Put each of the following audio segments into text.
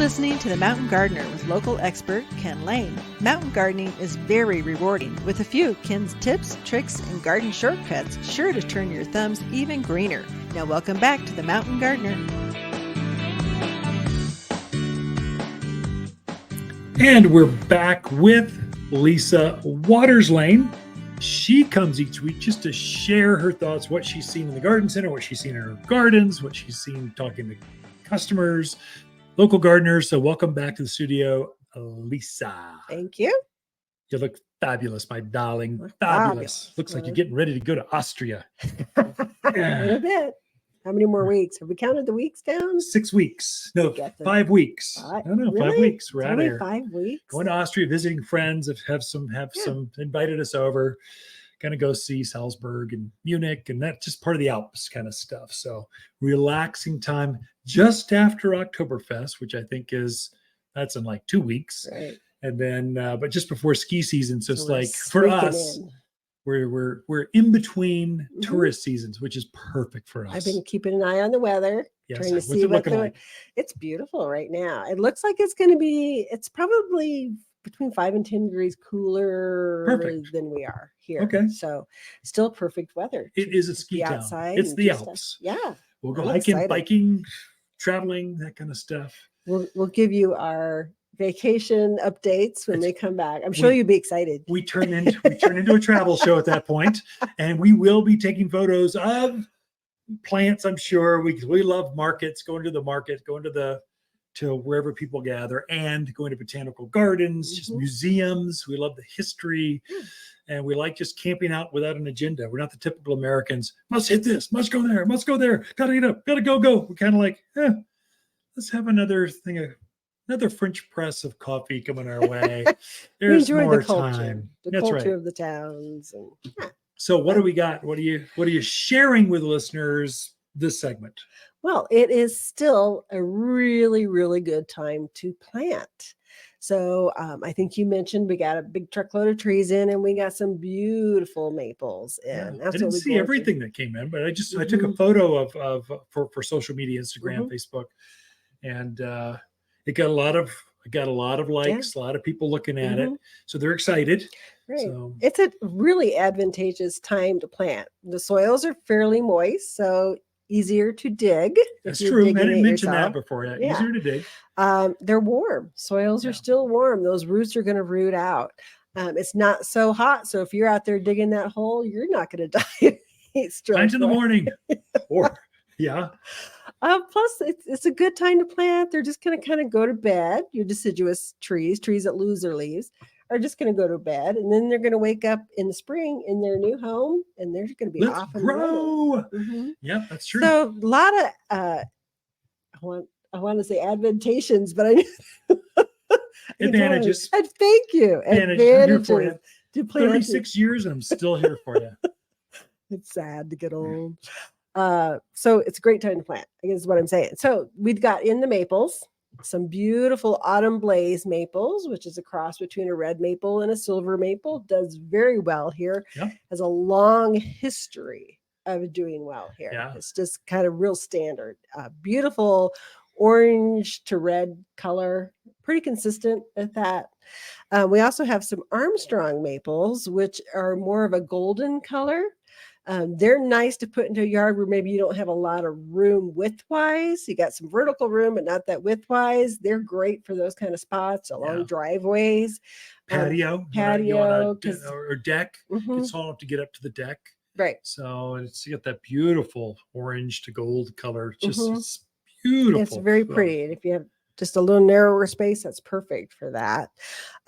listening to The Mountain Gardener with local expert Ken Lane. Mountain gardening is very rewarding, with a few Ken's tips, tricks, and garden shortcuts sure to turn your thumbs even greener. Now welcome back to The Mountain Gardener. And we're back with Lisa Waterslane. She comes each week just to share her thoughts, what she's seen in the garden center, what she's seen in her gardens, what she's seen talking to customers, local gardeners. So welcome back to the studio, Lisa. Thank you. You look fabulous, my darling. Fabulous. Looks like you're getting ready to go to Austria. A little bit. How many more weeks? Have we counted the weeks down? 6 weeks. No, 5 weeks. I don't know, really? 5 weeks. We're out of here. 5 weeks. Going to Austria, visiting friends, have some invited us over. Gonna go see Salzburg and Munich, and that's just part of the Alps kind of stuff. So relaxing time just after Oktoberfest, which I think that's in like 2 weeks. Right. And then but just before ski season. So it's like for us, we're in between tourist seasons, which is perfect for us. I've been keeping an eye on the weather, trying to see what it's beautiful right now. It looks like it's probably between 5 and 10 degrees cooler than we are here. Okay. So still perfect weather. It is a ski town. Outside. It's the Alps. Yeah. We'll go hiking, biking, traveling, that kind of stuff. We'll give you our vacation updates when they come back. I'm sure you'll be excited. We turn into a travel show at that point, and we will be taking photos of plants. I'm sure we love markets, going to the market, going to wherever people gather, and going to botanical gardens, just museums. We love the history, and we like just camping out without an agenda. We're not the typical Americans. Must hit this, must go there, gotta get up, gotta go. We're kind of like, let's have another French press of coffee coming our way. There's more time. The culture of the towns. So what do we got? What are you sharing with listeners this segment? Well, it is still a really, really good time to plant. So I think you mentioned we got a big truckload of trees in, and we got some beautiful maples in. I didn't see everything that came in, but I took a photo of for social media, Instagram, Facebook, and it got a lot of likes, a lot of people looking at it. So they're excited. Right. So. It's a really advantageous time to plant. The soils are fairly moist, so easier to dig. That's true. I didn't mention that before. Yeah. Easier to dig. They're warm. Soils are still warm. Those roots are going to root out. It's not so hot. So if you're out there digging that hole, you're not going to die. 9 in the morning. Plus, it's a good time to plant. They're just going to kind of go to bed. Your deciduous trees that lose their leaves, are just going to go to bed, and then they're going to wake up in the spring in their new home, and they're going to be off and running. Yeah, that's true. So a lot of I want to say advantations, but advantages. And thank you. Advantages. I'm here for you. 36 years, and I'm still here for you. It's sad to get old. So it's a great time to plant, I guess is what I'm saying. So we've got in the maples some beautiful autumn blaze maples, which is a cross between a red maple and a silver maple. Does very well here. Has a long history of doing well here. It's just kind of real standard. Beautiful orange to red color, pretty consistent at that. We also have some Armstrong maples, which are more of a golden color. They're nice to put into a yard where maybe you don't have a lot of room widthwise. You got some vertical room, but not that widthwise. They're great for those kind of spots along driveways. Patio or deck. It's tall enough to get up to the deck. Right. So it's got that beautiful orange to gold color. It's beautiful. It's very pretty. And if you have just a little narrower space, that's perfect for that.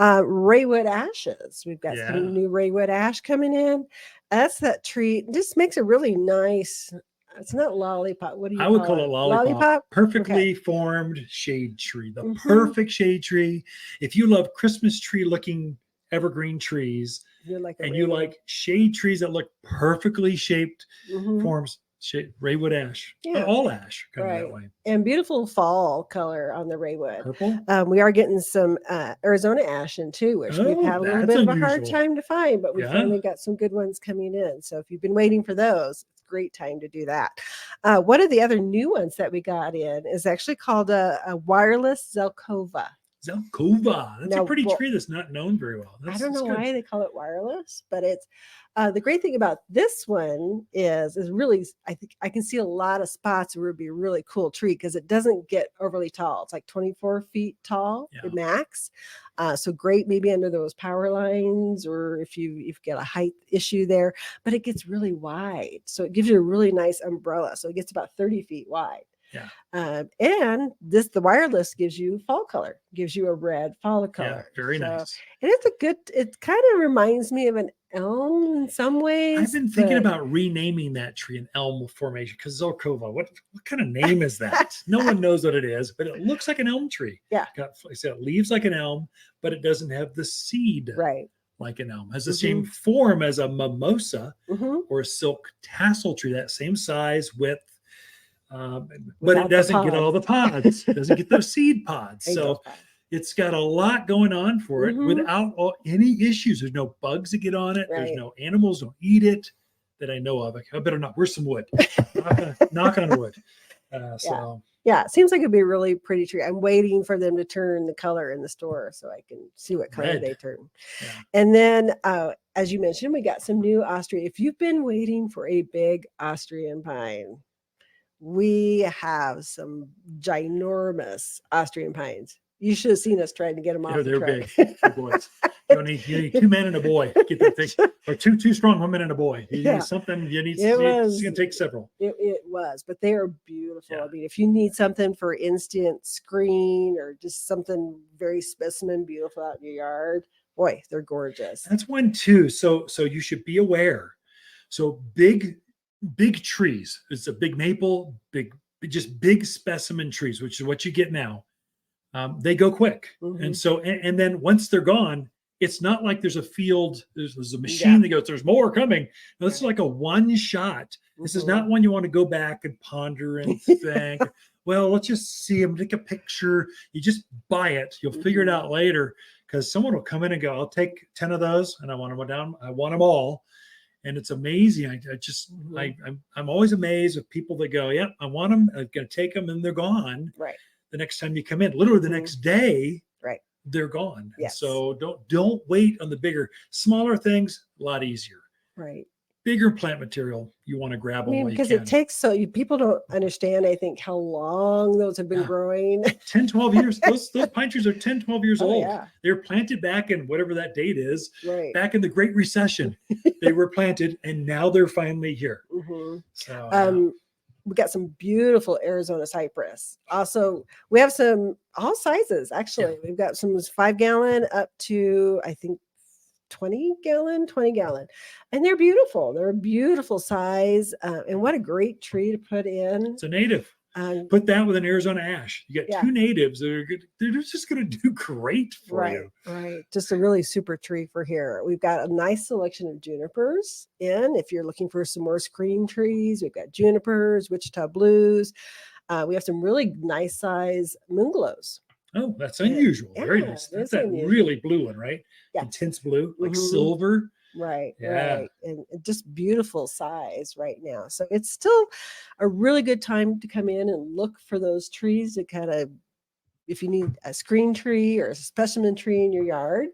Raywood ashes. We've got some new Raywood ash coming in. That's that tree. Just makes a really nice, it's not lollipop. What do you call it? I would call it lollipop. Perfectly formed shade tree. The perfect shade tree. If you love Christmas tree looking evergreen trees, you like shade trees that look perfectly shaped forms, Raywood ash, all ash kind of that way. And beautiful fall color on the Raywood. Purple. We are getting some Arizona ash in too, which we've had a little bit of a hard time to find, but we finally got some good ones coming in. So if you've been waiting for those, it's great time to do that. One of the other new ones that we got in is actually called a wireless Zelkova. Zelkova. That's a Now, pretty well, tree that's not known very well. I That's, don't that's know good. why they call it wireless, but it's the great thing about this one is really, I think I can see a lot of spots where it'd be a really cool tree because it doesn't get overly tall. It's like 24 feet tall Yeah. max. So great maybe under those power lines, or if you've got a height issue there, but it gets really wide. So it gives you a really nice umbrella. So it gets about 30 feet wide. Yeah. And the wireless gives you fall color, gives you a red fall color. Yeah, very So, nice. and it kind of reminds me of an elm in some ways. I've been thinking about renaming that tree an elm formation because Zelkova, what kind of name is that? No one knows what it is, but it looks like an elm tree. Yeah. Got, like I said, leaves like an elm, but it doesn't have the seed Right. like an elm. It has the same form as a mimosa or a silk tassel tree, that same size, width. But it doesn't get all the pods. It doesn't get those seed pods. So it's got a lot going on for it without any issues. There's no bugs that get on it. Right. There's no animals don't eat it that I know of. I better not. Where's some wood? knock on wood. So yeah, it seems like it'd be a really pretty tree. I'm waiting for them to turn the color in the store so I can see what color they turn. Yeah. And then, as you mentioned, we got some new Austrian. If you've been waiting for a big Austrian pine, we have some ginormous Austrian pines. You should have seen us trying to get them off. They're big. They're boys. You need 2 men and a boy. Get that thing, or two strong women and a boy. You need something. You need. It's going to take several. It was, but they are beautiful. Yeah. I mean, if you need something for instant screen or just something very specimen beautiful out in your yard, boy, they're gorgeous. That's one too. So you should be aware. So big trees. It's a big maple, just big specimen trees, which is what you get now. They go quick. And so, and then once they're gone, it's not like there's a field, there's a machine that goes, there's more coming. No, this is like a one shot. This is not one you want to go back and ponder and think, well, let's just see them, take a picture. You just buy it. You'll figure it out later because someone will come in and go, I'll take 10 of those and I want them down. I want them all. And it's amazing. I'm always amazed with people that go, yeah, I want them. I'm going to take them and they're gone. Right. The next time you come in, literally the next day, right, they're gone. Yes. So don't wait on the bigger, smaller things. A lot easier. Right. Bigger plant material, you want to grab them because it takes people don't understand, I think, how long those have been growing. 10, 12 years. Those pine trees are 10, 12 years old. Yeah. They were planted back in whatever that date is. Right. Back in the Great Recession, they were planted, and now they're finally here. So. We got some beautiful Arizona cypress. Also, we have some all sizes. Actually, we've got some 5 gallon up to I think 20 gallon, and they're beautiful. They're a beautiful size, and what a great tree to put in. It's a native. Put that with an Arizona ash. You got 2 natives that are good. They're just going to do great for you. Right. Just a really super tree for here. We've got a nice selection of junipers in. If you're looking for some more screen trees, we've got junipers, Wichita blues. We have some really nice size moonglows. Oh, that's unusual. Very nice. That's that really blue one, right? Yeah. Intense blue, like silver. Right. And just beautiful size right now. So it's still a really good time to come in and look for those trees to kind of, if you need a screen tree or a specimen tree in your yard,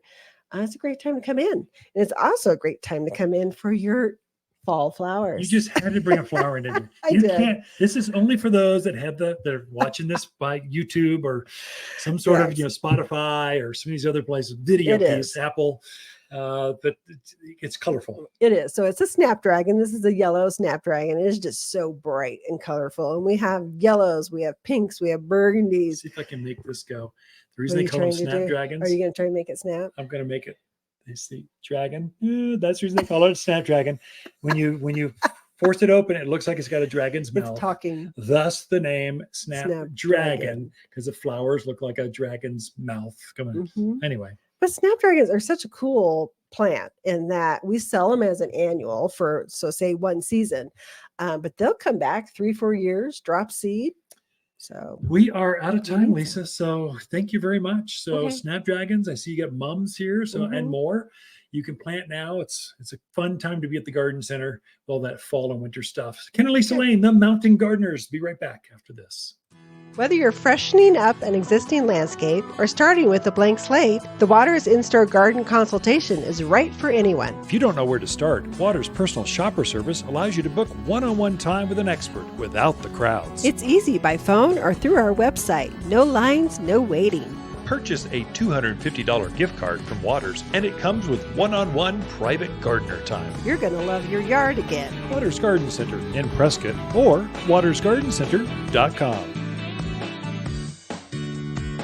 it's a great time to come in. And it's also a great time to come in for your fall flowers. You just had to bring a flower in, didn't you? I did. This is only for those that have that are watching this by YouTube or some sort of Spotify or some of these other places, video piece, Apple. But it's colorful. It is. So it's a snapdragon. This is a yellow snapdragon. It is just so bright and colorful. And we have yellows, we have pinks, we have burgundies. Let's see if I can make this go. The reason they call them snapdragons. Are you going to try and make it snap? I'm going to make it. It's the dragon. That's the reason they call it a snapdragon. When you force it open, it looks like it's got a dragon's mouth. It's talking. Thus the name Snapdragon, because the flowers look like a dragon's mouth coming. Anyway. But snapdragons are such a cool plant in that we sell them as an annual for, so say 1 season, but they'll come back 3-4 years, drop seed. So we are out of time, Lisa. So thank you very much. So snapdragons, I see you got mums here. So and more. you can plant now. It's a fun time to be at the garden center with all that fall and winter stuff. Ken and Lisa Lane, the Mountain Gardeners. Be right back after this. Whether you're freshening up an existing landscape or starting with a blank slate, the Waters In-Store Garden Consultation is right for anyone. If you don't know where to start, Waters' personal shopper service allows you to book one-on-one time with an expert without the crowds. It's easy by phone or through our website. No lines, no waiting. Purchase a $250 gift card from Waters, and it comes with one-on-one private gardener time. You're going to love your yard again. Waters Garden Center in Prescott or watersgardencenter.com.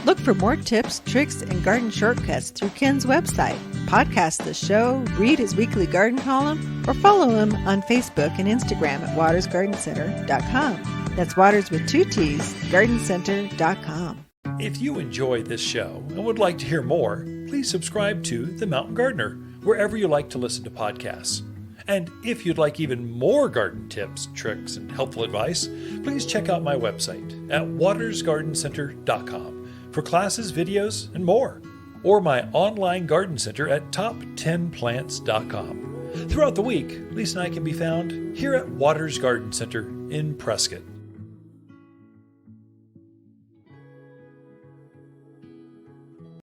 Look for more tips, tricks, and garden shortcuts through Ken's website. Podcast the show, read his weekly garden column, or follow him on Facebook and Instagram at watersgardencenter.com. That's Waters with 2 T's, gardencenter.com. If you enjoy this show and would like to hear more, please subscribe to The Mountain Gardener, wherever you like to listen to podcasts. And if you'd like even more garden tips, tricks, and helpful advice, please check out my website at watersgardencenter.com. for classes, videos, and more, or my online garden center at top10plants.com. Throughout the week, Lisa and I can be found here at Waters Garden Center in Prescott.